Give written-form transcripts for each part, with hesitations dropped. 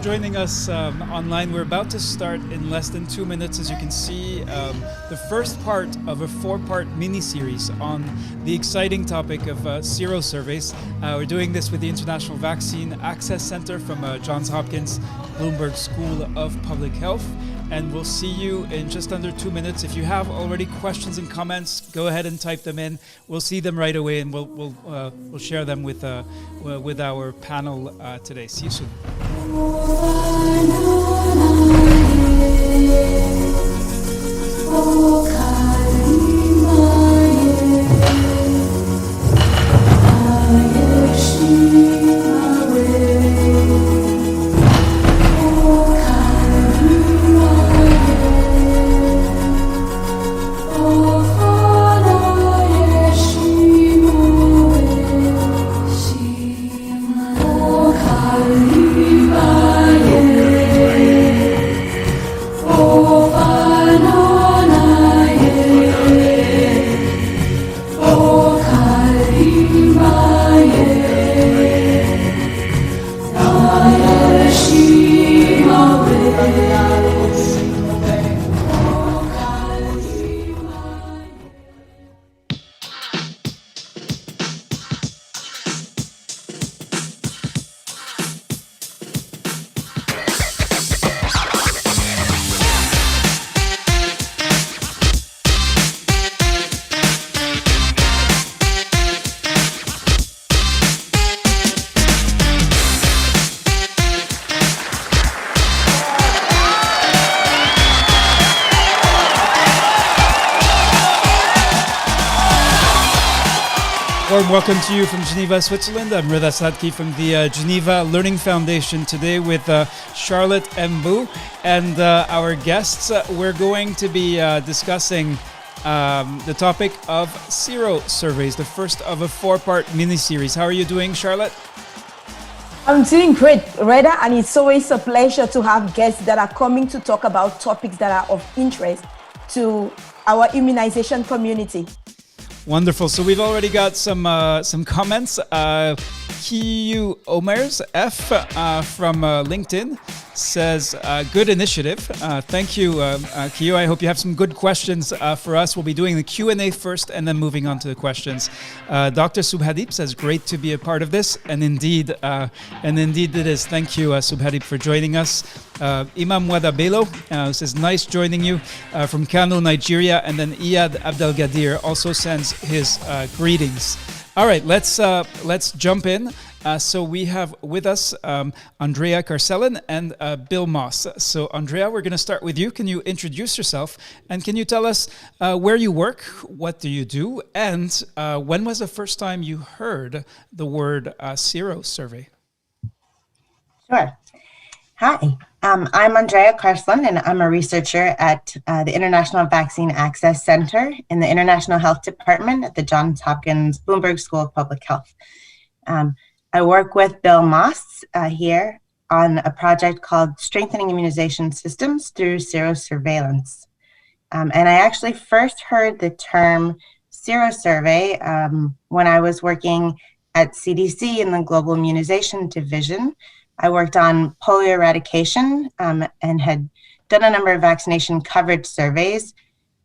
joining us online. We're about to start in less than 2 minutes. As you can see, the first part of a 4-part mini-series on the exciting topic of serosurveys. We're doing this with the International Vaccine Access Center from Johns Hopkins Bloomberg School of Public Health. And we'll see you in just under 2 minutes. If you have already questions and comments, go ahead and type them in. We'll see them right away, and we'll share them with our panel today. See you soon. Welcome to you from Geneva, Switzerland. I'm Rida Sadki from the Geneva Learning Foundation today with Charlotte Mbu and our guests. We're going to be discussing the topic of serosurveys, the first of a 4-part mini-series. How are you doing, Charlotte? I'm doing great, Reda, and it's always a pleasure to have guests that are coming to talk about topics that are of interest to our immunization community. Wonderful. So we've already got some comments. Kiyu Omers F from LinkedIn says, good initiative. Thank you, Kiyu. I hope you have some good questions for us. We'll be doing the Q&A first and then moving on to the questions. Dr. Subhadip says, great to be a part of this. And indeed it is. Thank you, Subhadip, for joining us. Imam Wada Bello says, nice joining you from Kano, Nigeria. And then Iyad Abdelgadir also sends his greetings. All right, let's jump in. So we have with us Andrea Carcellin and Bill Moss. So Andrea, we're going to start with you. Can you introduce yourself? And can you tell us where you work, what do you do, and when was the first time you heard the word serosurvey? Sure. Hi, I'm Andrea Carcellin, and I'm a researcher at the International Vaccine Access Center in the International Health Department at the Johns Hopkins Bloomberg School of Public Health. I work with Bill Moss here on a project called Strengthening Immunization Systems Through Serosurveillance. And I actually first heard the term serosurvey when I was working at CDC in the Global Immunization Division. I worked on polio eradication and had done a number of vaccination coverage surveys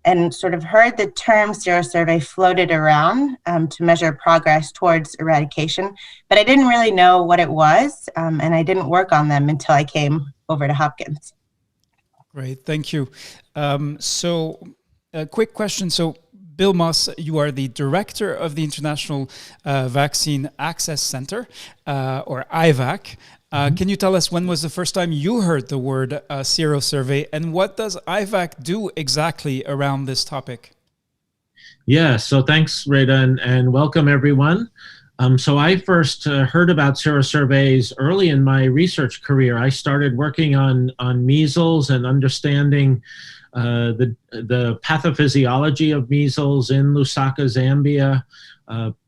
and sort of heard the term serosurvey floated around to measure progress towards eradication, but I didn't really know what it was, and I didn't work on them until I came over to Hopkins. Great, thank you. So a quick question. So Bill Moss, you are the director of the International Vaccine Access Center, or IVAC. Can you tell us when was the first time you heard the word serosurvey, and what does IVAC do exactly around this topic? Yeah, so thanks, Reda, and welcome everyone. So I first heard about serosurveys early in my research career. I started working on measles and understanding the pathophysiology of measles in Lusaka, Zambia,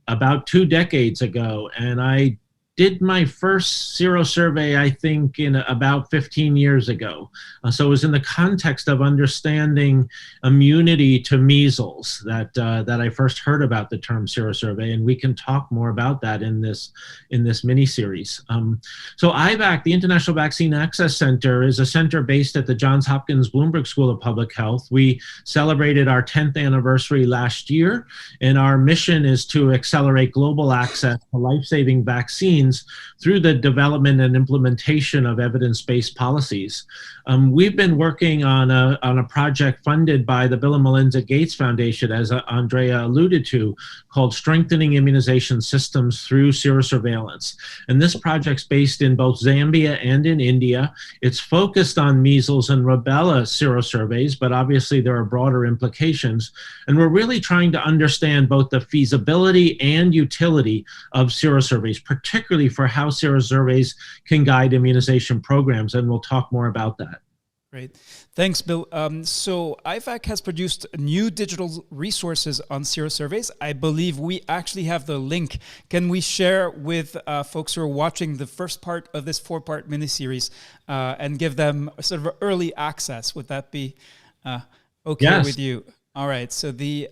about 2 decades ago, and I did my first serosurvey, I think, in about 15 years ago. So it was in the context of understanding immunity to measles that I first heard about the term serosurvey, and we can talk more about that in this mini-series. So IVAC, the International Vaccine Access Center, is a center based at the Johns Hopkins Bloomberg School of Public Health. We celebrated our 10th anniversary last year, and our mission is to accelerate global access to life-saving vaccines through the development and implementation of evidence-based policies. We've been working on a project funded by the Bill and Melinda Gates Foundation, as Andrea alluded to, called Strengthening Immunization Systems Through Serosurveillance. And this project's based in both Zambia and in India. It's focused on measles and rubella serosurveys, but obviously there are broader implications. And we're really trying to understand both the feasibility and utility of serosurveys, particularly for how serosurveys can guide immunization programs, and we'll talk more about that. Great. Thanks, Bill. So IVAC has produced new digital resources on serosurveys. I believe we actually have the link. Can we share with folks who are watching the first part of this 4-part miniseries and give them sort of early access? Would that be okay with you? All right. So the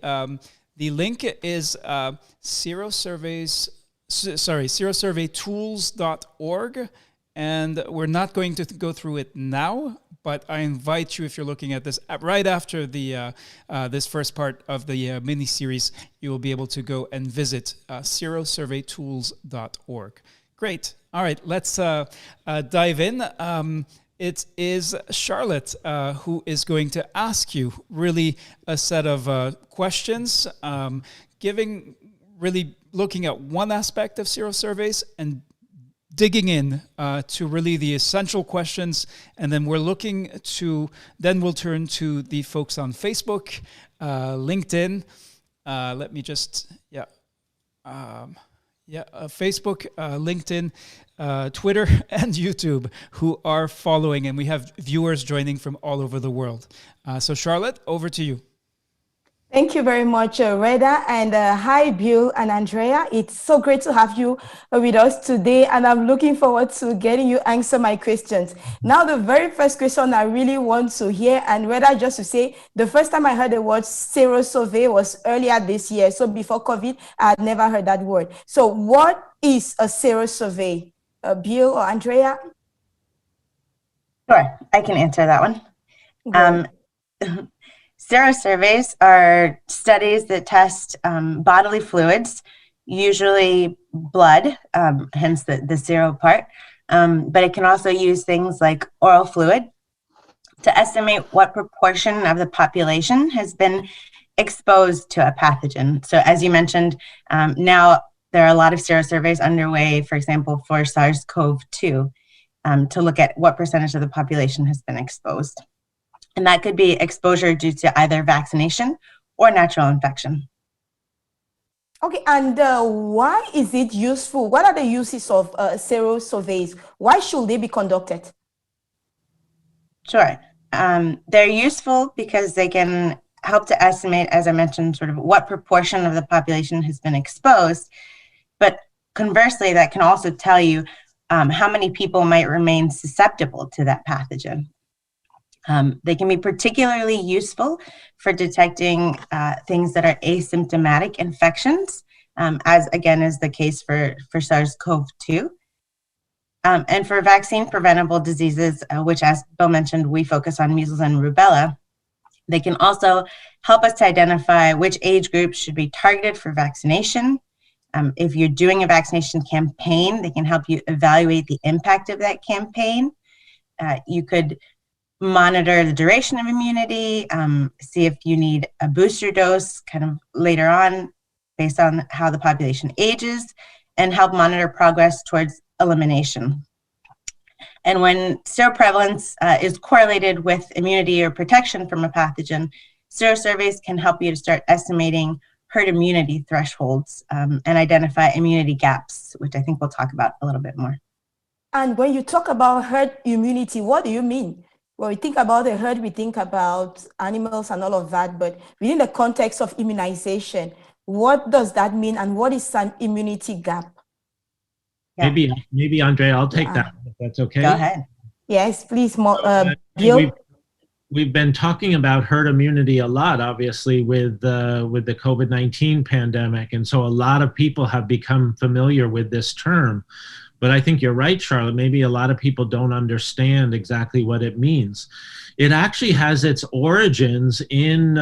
link is serosurveytools.org, and we're not going to go through it now, but I invite you, if you're looking at this right after the this first part of the mini-series, you will be able to go and visit serosurveytools.org. Great. All right, let's dive in. It is Charlotte who is going to ask you really a set of questions, looking at one aspect of serosurveys and digging in to really the essential questions, and then we'll turn to the folks on Facebook, LinkedIn. Facebook, LinkedIn, Twitter, and YouTube, who are following, and we have viewers joining from all over the world. So Charlotte, over to you. Thank you very much, Reda, and hi, Bill and Andrea. It's so great to have you with us today, and I'm looking forward to getting you answer my questions. Now, the very first question I really want to hear, and Reda, just to say, the first time I heard the word serosurvey was earlier this year. So before COVID, I had never heard that word. So what is a serosurvey? Bill or Andrea? Sure, I can answer that one. Serosurveys are studies that test bodily fluids, usually blood, hence the sero part, but it can also use things like oral fluid to estimate what proportion of the population has been exposed to a pathogen. So as you mentioned, now there are a lot of serosurveys underway, for example, for SARS-CoV-2, to look at what percentage of the population has been exposed. And that could be exposure due to either vaccination or natural infection. Okay, and why is it useful? What are the uses of serosurveys? Why should they be conducted? Sure. They're useful because they can help to estimate, as I mentioned, sort of what proportion of the population has been exposed. But conversely, that can also tell you how many people might remain susceptible to that pathogen. They can be particularly useful for detecting things that are asymptomatic infections, as again is the case for SARS-CoV-2. And for vaccine preventable diseases, which as Bill mentioned, we focus on measles and rubella, they can also help us to identify which age groups should be targeted for vaccination. If you're doing a vaccination campaign, they can help you evaluate the impact of that campaign. You could monitor the duration of immunity, see if you need a booster dose kind of later on based on how the population ages, and help monitor progress towards elimination. And when seroprevalence is correlated with immunity or protection from a pathogen, serosurveys can help you to start estimating herd immunity thresholds and identify immunity gaps, which I think we'll talk about a little bit more. And when you talk about herd immunity, what do you mean? When we think about the herd, we think about animals and all of that, but within the context of immunization, what does that mean, and what is an immunity gap? Yeah. Maybe Andrea, I'll take Yeah. that if that's okay. Go ahead. Yes, please, We've, Bill. we've been talking about herd immunity a lot, obviously, with the COVID-19 pandemic, and so a lot of people have become familiar with this term. But I think you're right, Charlotte. Maybe a lot of people don't understand exactly what it means. It actually has its origins in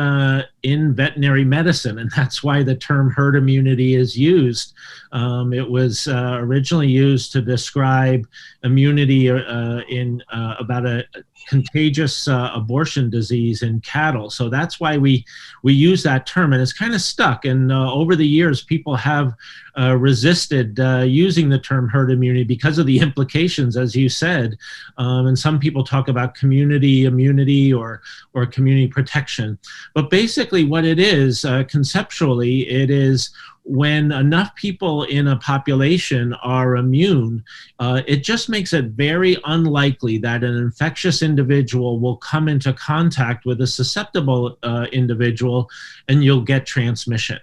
veterinary medicine, and that's why the term herd immunity is used. It was originally used to describe immunity about a contagious abortion disease in cattle. So that's why we use that term, and it's kind of stuck. And over the years, people have resisted using the term herd immunity because of the implications, as you said. And some people talk about community immunity or community protection. But basically what it is, conceptually, it is when enough people in a population are immune, it just makes it very unlikely that an infectious individual will come into contact with a susceptible individual and you'll get transmission.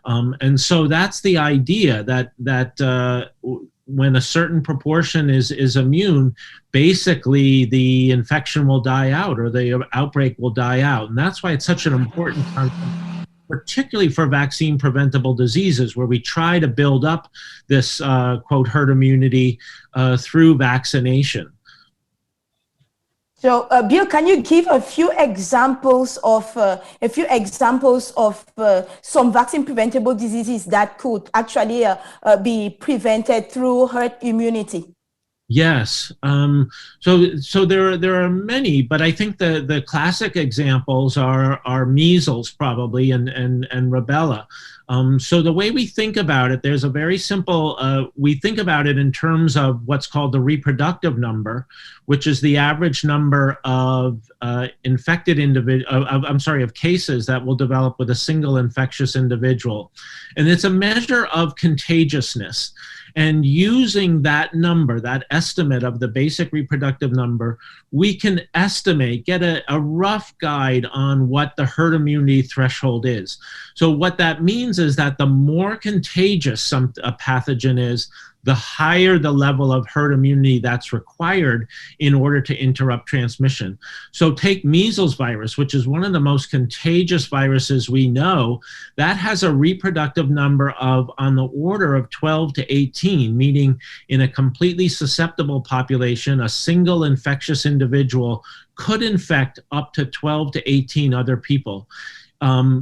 And so that's the idea that when a certain proportion is immune, basically the infection will die out or the outbreak will die out. And that's why it's such an important concept, particularly for vaccine preventable diseases, where we try to build up this quote herd immunity through vaccination. So, Bill, can you give a few examples of some vaccine preventable diseases that could actually be prevented through herd immunity? Yes. So there are many, but I think the classic examples are measles probably and rubella. So the way we think about it, there's a very simple, we think about it in terms of what's called the reproductive number, which is the average number of infected of cases that will develop with a single infectious individual. And it's a measure of contagiousness. And using that number, that estimate of the basic reproductive number, we can estimate, get a rough guide on what the herd immunity threshold is. So what that means is that the more contagious a pathogen is, the higher the level of herd immunity that's required in order to interrupt transmission. So take measles virus, which is one of the most contagious viruses we know. That has a reproductive number of on the order of 12 to 18, meaning in a completely susceptible population, a single infectious individual could infect up to 12 to 18 other people.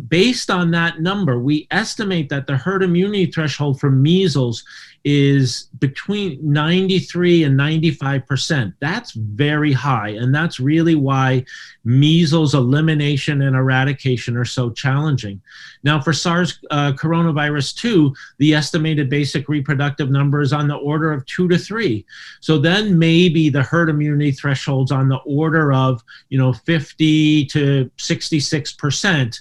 Based on that number, we estimate that the herd immunity threshold for measles is between 93 and 95%. That's very high, and that's really why measles elimination and eradication are so challenging. Now for SARS coronavirus 2, the estimated basic reproductive number is on the order of 2 to 3. So then maybe the herd immunity threshold's on the order of 50 to 66%,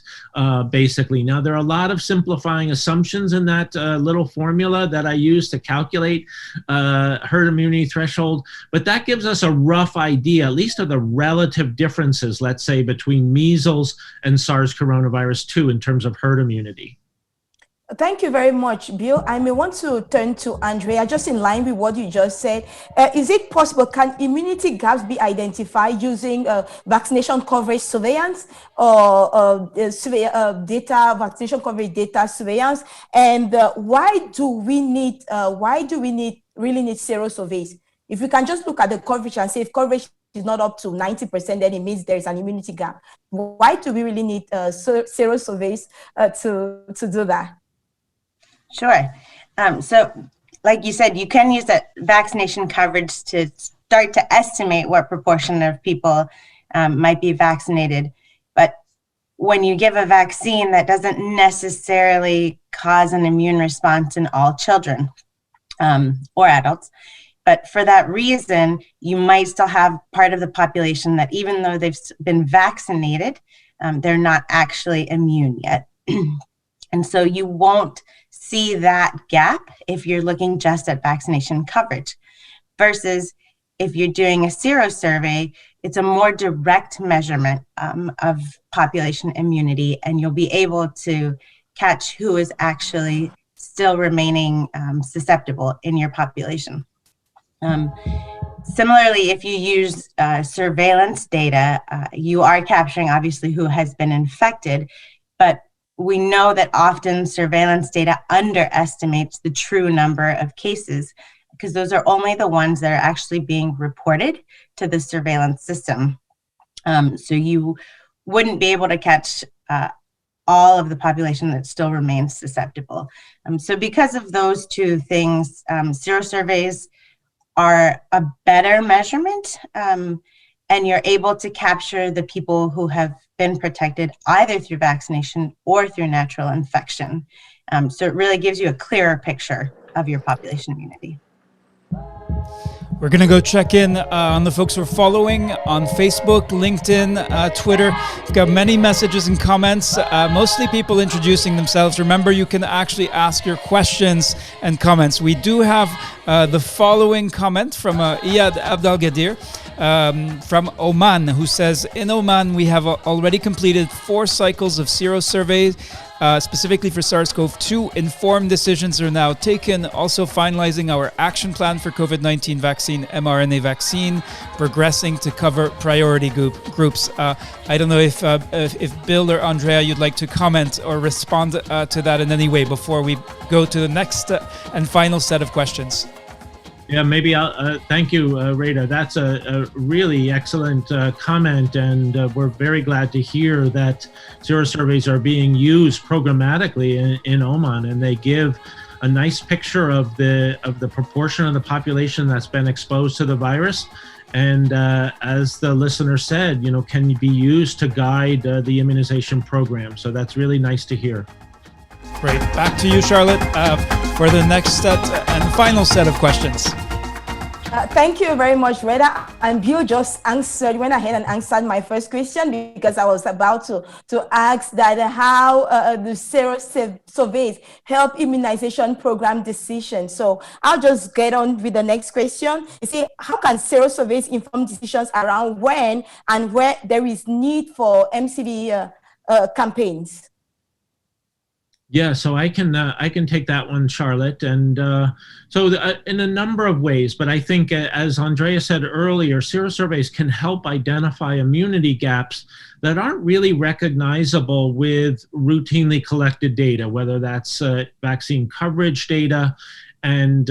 basically. Now there are a lot of simplifying assumptions in that little formula that I use to calculate herd immunity threshold, but that gives us a rough idea, at least of the relative differences, let's say, between measles and SARS coronavirus 2 in terms of herd immunity. Thank you very much, Bill. I may want to turn to Andrea, just in line with what you just said. Is it possible, can immunity gaps be identified using vaccination coverage surveillance or vaccination coverage data surveillance? And why do we really need serosurveys? If we can just look at the coverage and say if coverage is not up to 90%, then it means there is an immunity gap. Why do we really need serosurveys to do that? Sure. So like you said, you can use that vaccination coverage to start to estimate what proportion of people might be vaccinated. But when you give a vaccine, that doesn't necessarily cause an immune response in all children or adults. But for that reason, you might still have part of the population that even though they've been vaccinated, they're not actually immune yet. And so you won't see that gap if you're looking just at vaccination coverage. Versus if you're doing a serosurvey, it's a more direct measurement of population immunity, and you'll be able to catch who is actually still remaining susceptible in your population. Similarly, if you use surveillance data, you are capturing obviously who has been infected, but we know that often surveillance data underestimates the true number of cases because those are only the ones that are actually being reported to the surveillance system. So you wouldn't be able to catch all of the population that still remains susceptible. So because of those two things, serosurveys are a better measurement, and you're able to capture the people who have been protected either through vaccination or through natural infection. So it really gives you a clearer picture of your population immunity. We're going to go check in on the folks we're following on Facebook, LinkedIn, Twitter. We've got many messages and comments, mostly people introducing themselves. Remember, you can actually ask your questions and comments. We do have the following comment from Iyad Abdelgadir from Oman, who says, in Oman, we have already completed 4 cycles of serosurveys, specifically for SARS-CoV-2. Informed decisions are now taken, also finalizing our action plan for COVID-19 vaccine, mRNA vaccine, progressing to cover priority groups. I don't know if Bill or Andrea, you'd like to comment or respond to that in any way before we go to the next and final set of questions. Yeah, maybe I'll thank you, Rita. That's a really excellent comment, and we're very glad to hear that serosurveys are being used programmatically in Oman, and they give a nice picture of the proportion of the population that's been exposed to the virus. And as the listener said, can be used to guide the immunization program. So that's really nice to hear. Great. Back to you, Charlotte, for the next set and final set of questions. Thank you very much, Reda. And Bill just went ahead and answered my first question, because I was about to ask that how the serosurveys help immunization program decisions. So I'll just get on with the next question. You see, how can serosurveys inform decisions around when and where there is need for MCV campaigns? Yeah, so I can take that one, Charlotte. And in a number of ways, but I think as Andrea said earlier, serosurveys can help identify immunity gaps that aren't really recognizable with routinely collected data, whether that's vaccine coverage data and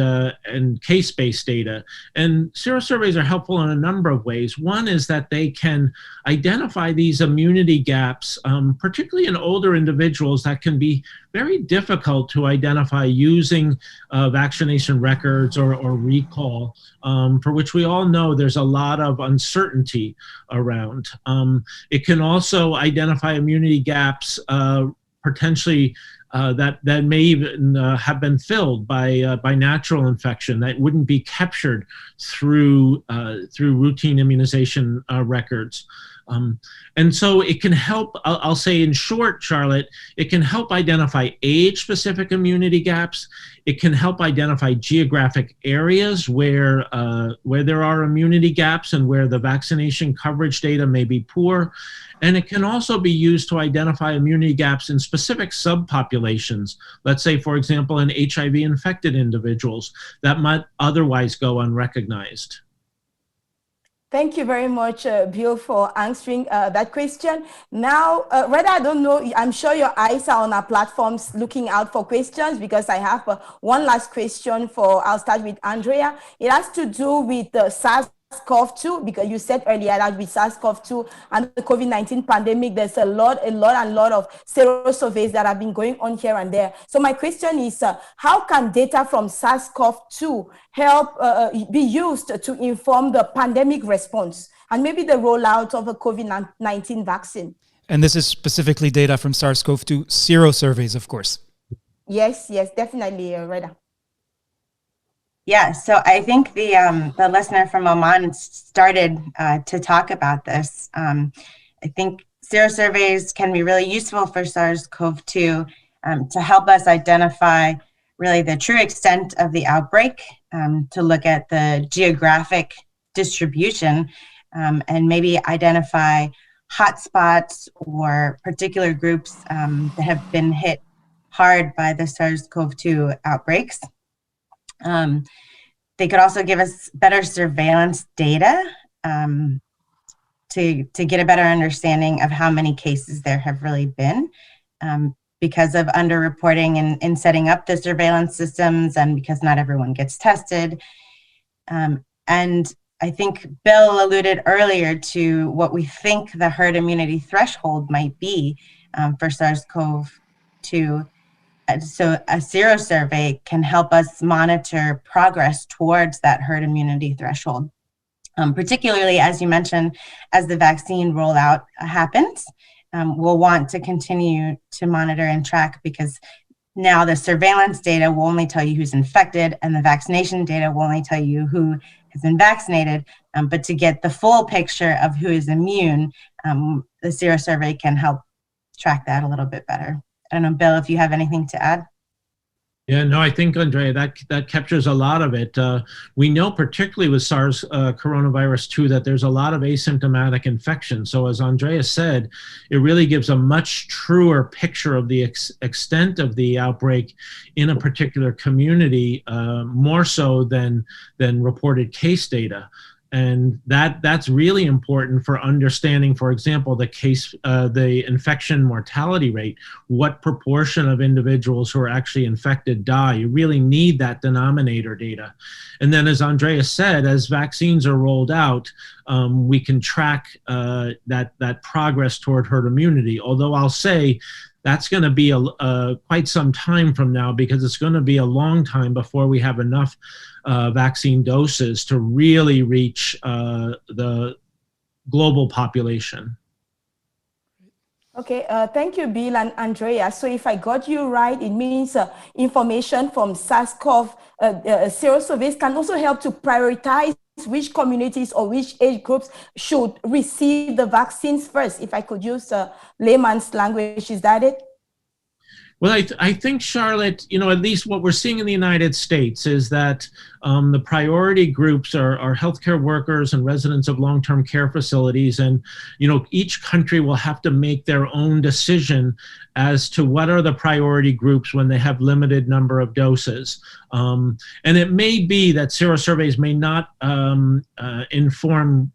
case-based data. And serosurveys are helpful in a number of ways. One is that they can identify these immunity gaps, particularly in older individuals, that can be very difficult to identify using vaccination records or recall, for which we all know there's a lot of uncertainty around. It can also identify immunity gaps potentially that may even have been filled by natural infection that wouldn't be captured through routine immunization records. And so it can help, I'll say in short, Charlotte, it can help identify age-specific immunity gaps. It can help identify geographic areas where there are immunity gaps and where the vaccination coverage data may be poor. And it can also be used to identify immunity gaps in specific subpopulations. Let's say, for example, in HIV-infected individuals that might otherwise go unrecognized. Thank you very much, Bill, for answering that question. Now, Reda, I don't know, I'm sure your eyes are on our platforms looking out for questions, because I have one last question I'll start with Andrea. It has to do with the SARS-CoV-2, because you said earlier that with SARS-CoV-2 and the COVID-19 pandemic, there's a lot of serosurveys that have been going on here and there. So my question is, how can data from SARS-CoV-2 help be used to inform the pandemic response and maybe the rollout of a COVID-19 vaccine? And this is specifically data from SARS-CoV-2 serosurveys, of course. Yes, definitely, Reda. Yeah, so I think the listener from Oman started to talk about this. I think serosurveys can be really useful for SARS-CoV-2 to help us identify really the true extent of the outbreak, to look at the geographic distribution, and maybe identify hotspots or particular groups that have been hit hard by the SARS-CoV-2 outbreaks. They could also give us better surveillance data to get a better understanding of how many cases there have really been because of underreporting in setting up the surveillance systems and because not everyone gets tested. And I think Bill alluded earlier to what we think the herd immunity threshold might be for SARS-CoV-2. So a serosurvey can help us monitor progress towards that herd immunity threshold, particularly, as you mentioned, as the vaccine rollout happens. We'll want to continue to monitor and track because now the surveillance data will only tell you who's infected and the vaccination data will only tell you who has been vaccinated. But to get the full picture of who is immune, the serosurvey can help track that a little bit better. I don't know, Bill, if you have anything to add. Yeah, no, I think, Andrea, that captures a lot of it. We know, particularly with SARS coronavirus 2, that there's a lot of asymptomatic infection. So as Andrea said, it really gives a much truer picture of the extent of the outbreak in a particular community, more so than reported case data. And that's really important for understanding, for example, the infection mortality rate. What proportion of individuals who are actually infected die? You really need that denominator data. And then, as Andrea said, as vaccines are rolled out, we can track that progress toward herd immunity. Although I'll say that's going to be quite some time from now, because it's going to be a long time before we have enough vaccine doses to really reach the global population. Okay, thank you, Bill and Andrea. So if I got you right, it means information from SARS-CoV serosurveys can also help to prioritize which communities or which age groups should receive the vaccines first. If I could use layman's language, is that it? Well, I think, Charlotte, at least what we're seeing in the United States is that the priority groups are healthcare workers and residents of long-term care facilities. And, each country will have to make their own decision as to what are the priority groups when they have limited number of doses. And it may be that serosurveys may not inform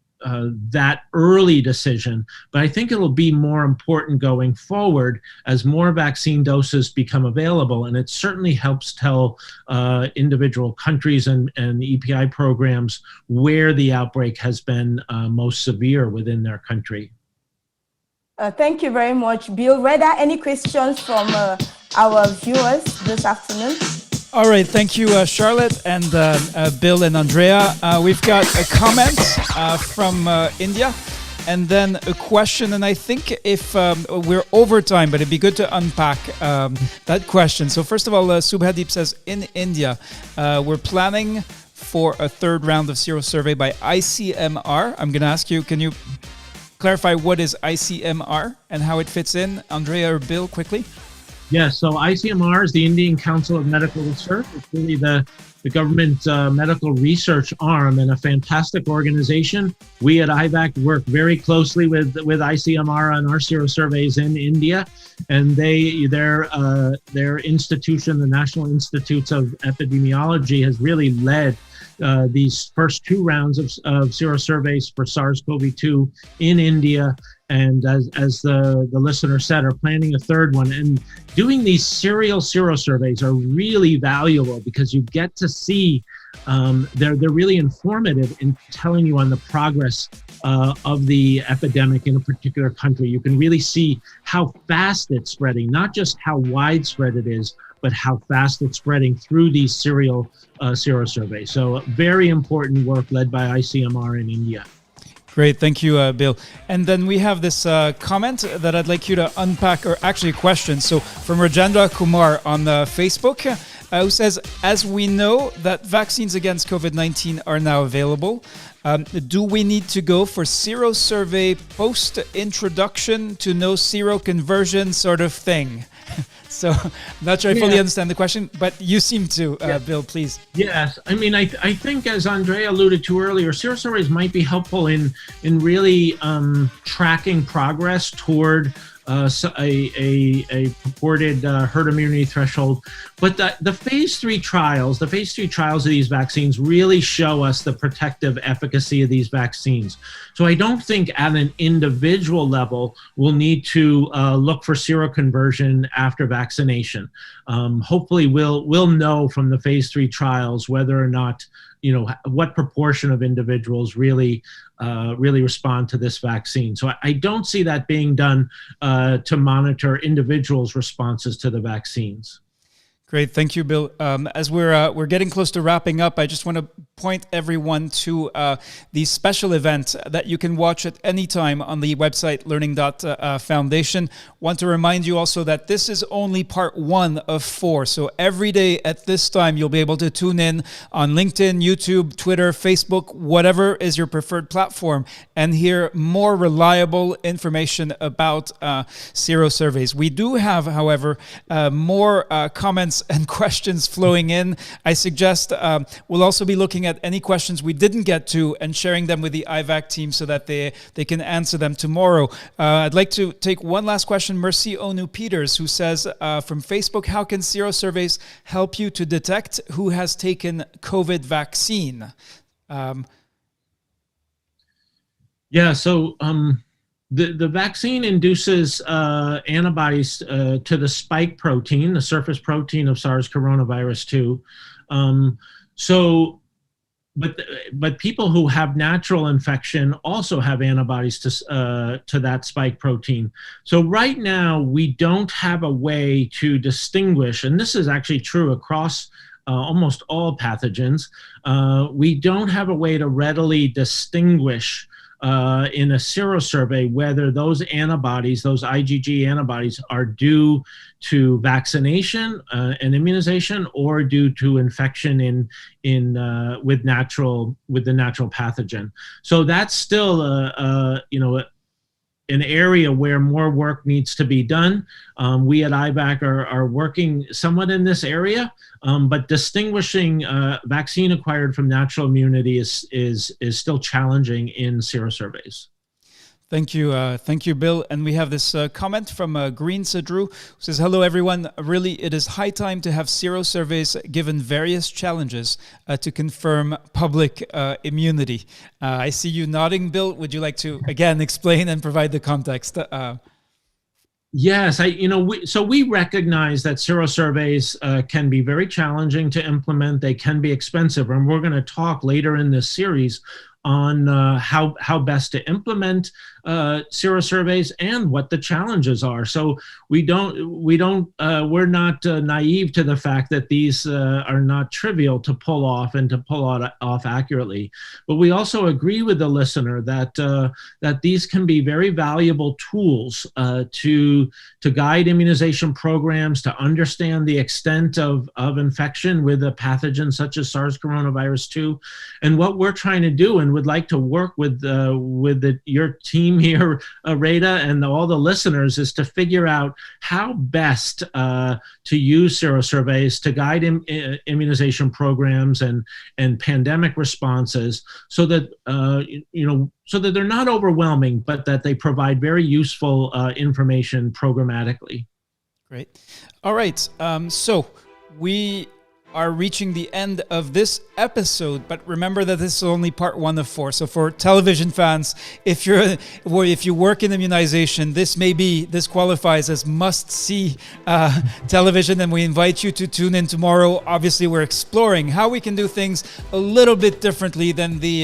that early decision, but I think it'll be more important going forward as more vaccine doses become available. And it certainly helps tell individual countries and EPI programs where the outbreak has been most severe within their country. Thank you very much, Bill. Reda, any questions from our viewers this afternoon? All right, thank you, Charlotte and Bill and Andrea. We've got a comment from India and then a question. And I think if we're over time, but it'd be good to unpack that question. So first of all, Subhadeep says, in India, we're planning for a third round of serosurvey by ICMR. I'm going to ask you, can you clarify what is ICMR and how it fits in? Andrea or Bill, quickly. Yes, so ICMR is the Indian Council of Medical Research. It's really the government medical research arm and a fantastic organization. We at IVAC work very closely with ICMR on our serosurveys in India, and their institution, the National Institutes of Epidemiology, has really led these first two rounds of serosurveys for SARS-CoV-2 in India. And as the listener said, are planning a third one. And doing these serial serosurveys are really valuable because you get to see, they're really informative in telling you on the progress of the epidemic in a particular country. You can really see how fast it's spreading, not just how widespread it is, but how fast it's spreading through these serial serosurveys. So very important work led by ICMR in India. Great, thank you, Bill. And then we have this comment that I'd like you to unpack, or actually a question. So from Rajendra Kumar on Facebook, who says, as we know that vaccines against COVID-19 are now available, do we need to go for serosurvey post-introduction to no seroconversion sort of thing? So I'm not sure I fully understand the question, but you seem to, Bill, please. Yes, I mean, I think as Andrea alluded to earlier, serosurveys might be helpful in really tracking progress toward a purported herd immunity threshold. But the phase 3 trials of these vaccines really show us the protective efficacy of these vaccines. So I don't think at an individual level we'll need to look for seroconversion after vaccination. Hopefully we'll know from the phase 3 trials whether or not, what proportion of individuals really respond to this vaccine. So I don't see that being done to monitor individuals' responses to the vaccines. Great, thank you, Bill. As we're getting close to wrapping up, I just want to point everyone to the special event that you can watch at any time on the website learning.foundation. Want to remind you also that this is only part 1 of 4. So every day at this time, you'll be able to tune in on LinkedIn, YouTube, Twitter, Facebook, whatever is your preferred platform, and hear more reliable information about serosurveys. We do have, however, more comments and questions flowing in. I suggest we'll also be looking at any questions we didn't get to and sharing them with the IVAC team so that they can answer them tomorrow. I'd like to take one last question. Mercy Onu Peters, who says from Facebook, how can serosurveys help you to detect who has taken COVID vaccine? The vaccine induces antibodies to the spike protein, the surface protein of SARS coronavirus 2. But people who have natural infection also have antibodies to that spike protein. So right now we don't have a way to distinguish, and this is actually true across almost all pathogens. We don't have a way to readily distinguish in a serosurvey whether those antibodies, those IgG antibodies, are due to vaccination and immunization or due to infection with the natural pathogen. So that's still an area where more work needs to be done. We at IVAC are working somewhat in this area, but distinguishing vaccine acquired from natural immunity is still challenging in serosurveys. Thank you, Bill. And we have this comment from Green Sadru, who says, hello, everyone. Really, it is high time to have serosurveys given various challenges to confirm public immunity. I see you nodding, Bill. Would you like to, again, explain and provide the context? Yes, we recognize that serosurveys can be very challenging to implement. They can be expensive, and we're going to talk later in this series on how best to implement serosurveys and what the challenges are. So we're not naive to the fact that these are not trivial to pull off and to pull off accurately. But we also agree with the listener that these can be very valuable tools to guide immunization programs, to understand the extent of infection with a pathogen such as SARS coronavirus 2. And what we're trying to do, and would like to work with your team here, Rada, and all the listeners, is to figure out how best to use serosurveys to guide immunization programs and pandemic responses, so that they're not overwhelming, but that they provide very useful information programmatically. Great. All right. So we are reaching the end of this episode, but remember that this is only part 1 of 4. So for television fans, if you work in immunization, this qualifies as must-see television, and we invite you to tune in tomorrow. Obviously, we're exploring how we can do things a little bit differently than the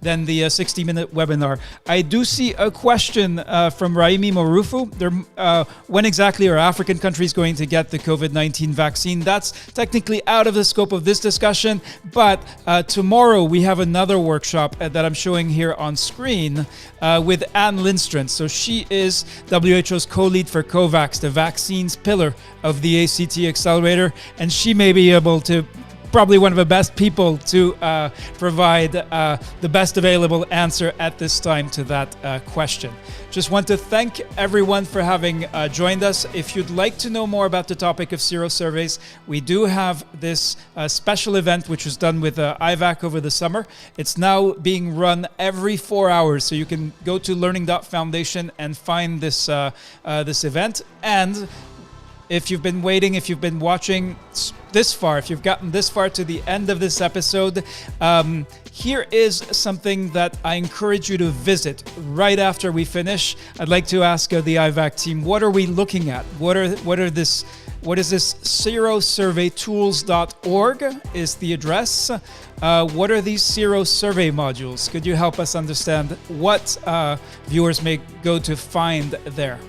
60-minute webinar. I do see a question from Raimi Morufu. When exactly are African countries going to get the COVID-19 vaccine? That's technically out of the scope of this discussion, but tomorrow we have another workshop that I'm showing here on screen with Anne Lindstrand. So she is WHO's co-lead for COVAX, the vaccines pillar of the ACT Accelerator, and she may be able to probably one of the best people to provide the best available answer at this time to that question. Just want to thank everyone for having joined us. If you'd like to know more about the topic of serosurveys, we do have this special event which was done with IVAC over the summer. It's now being run every 4 hours, so you can go to learning.foundation and find this this event. And if you've been waiting, if you've been watching this far, if you've gotten this far to the end of this episode, here is something that I encourage you to visit right after we finish. I'd like to ask the IVAC team, what are we looking at? What is this Serosurveytools.org is the address. What are these Serosurvey modules? Could you help us understand what viewers may go to find there?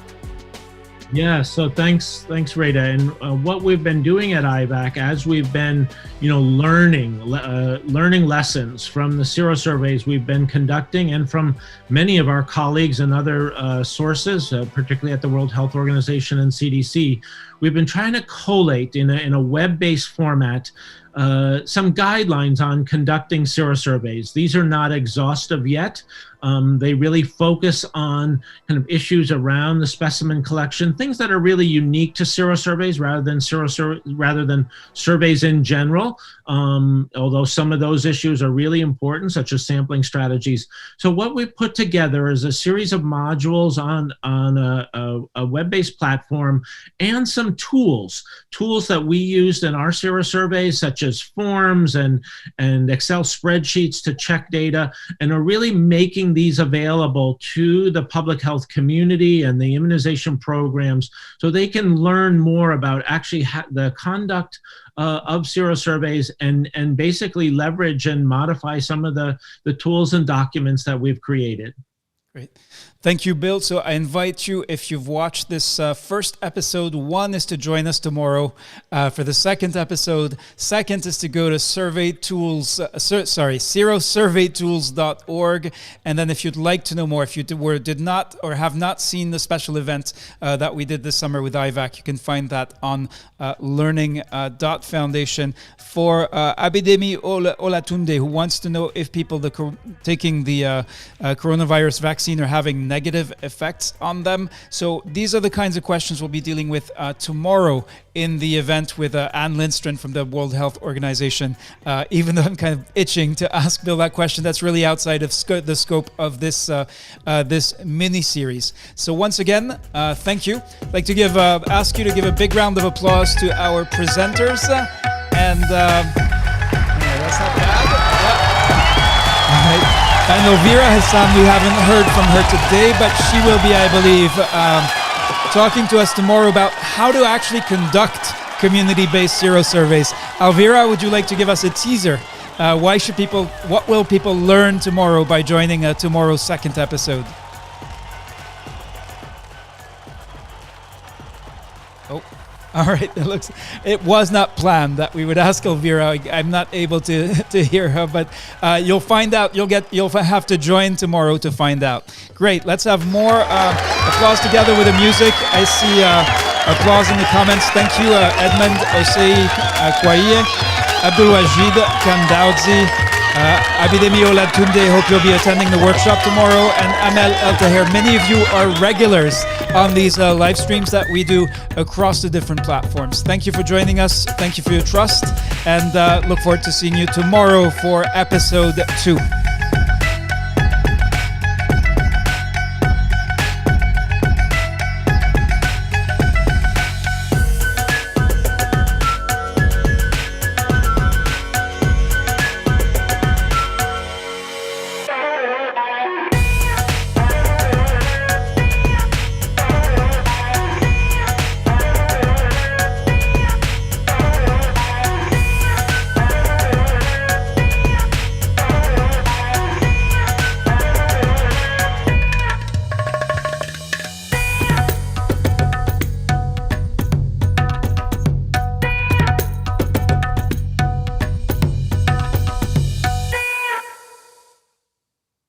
Yeah, so thanks, Rita. And what we've been doing at IVAC, as we've been, learning lessons from the serosurveys we've been conducting, and from many of our colleagues and other sources, particularly at the World Health Organization and CDC, we've been trying to collate in a web-based format some guidelines on conducting serosurveys. These are not exhaustive yet. They really focus on kind of issues around the specimen collection, things that are really unique to serosurveys rather than surveys in general. Although some of those issues are really important, such as sampling strategies. So what we've put together is a series of modules on a web-based platform and some tools that we used in our serosurveys, such as forms and Excel spreadsheets to check data, and are really making these available to the public health community and the immunization programs so they can learn more about actually the conduct of serosurveys and basically leverage and modify some of the tools and documents that we've created. Great. Thank you, Bill. So I invite you, if you've watched this first episode, one is to join us tomorrow for the second episode. Second is to go to serosurveytools.org. And then if you'd like to know more, if you did not or have not seen the special event that we did this summer with IVAC, you can find that on learning.foundation. For Abidemi Olatunde, who wants to know if people taking the coronavirus vaccine are having negative effects on them. So these are the kinds of questions we'll be dealing with tomorrow in the event with Anne Lindstrom from the World Health Organization. Even though I'm kind of itching to ask Bill that question, that's really outside of the scope of this this mini-series. So once again, thank you. I'd like to ask you to give a big round of applause to our presenters. And that's not bad. Yeah. All right. I know Vera Hassan, we haven't heard from her today, but she will be, I believe, talking to us tomorrow about how to actually conduct community-based serosurveys. Alvira, would you like to give us a teaser? What will people learn tomorrow by joining tomorrow's second episode? Oh. All right, it was not planned that we would ask Elvira. I'm not able to hear her, but you'll find out. You'll have to join tomorrow to find out. Great. Let's have more applause together with the music. I see applause in the comments. Thank you, Edmond Osei Kwaye, Abdul Wajid Kandaudzi, Abidemi Olatunde. Hope you'll be attending the workshop tomorrow, and Amel El Taher. Many of you are regulars on these live streams that we do across the different platforms. Thank you for joining us. Thank you for your trust, and look forward to seeing you tomorrow for episode 2.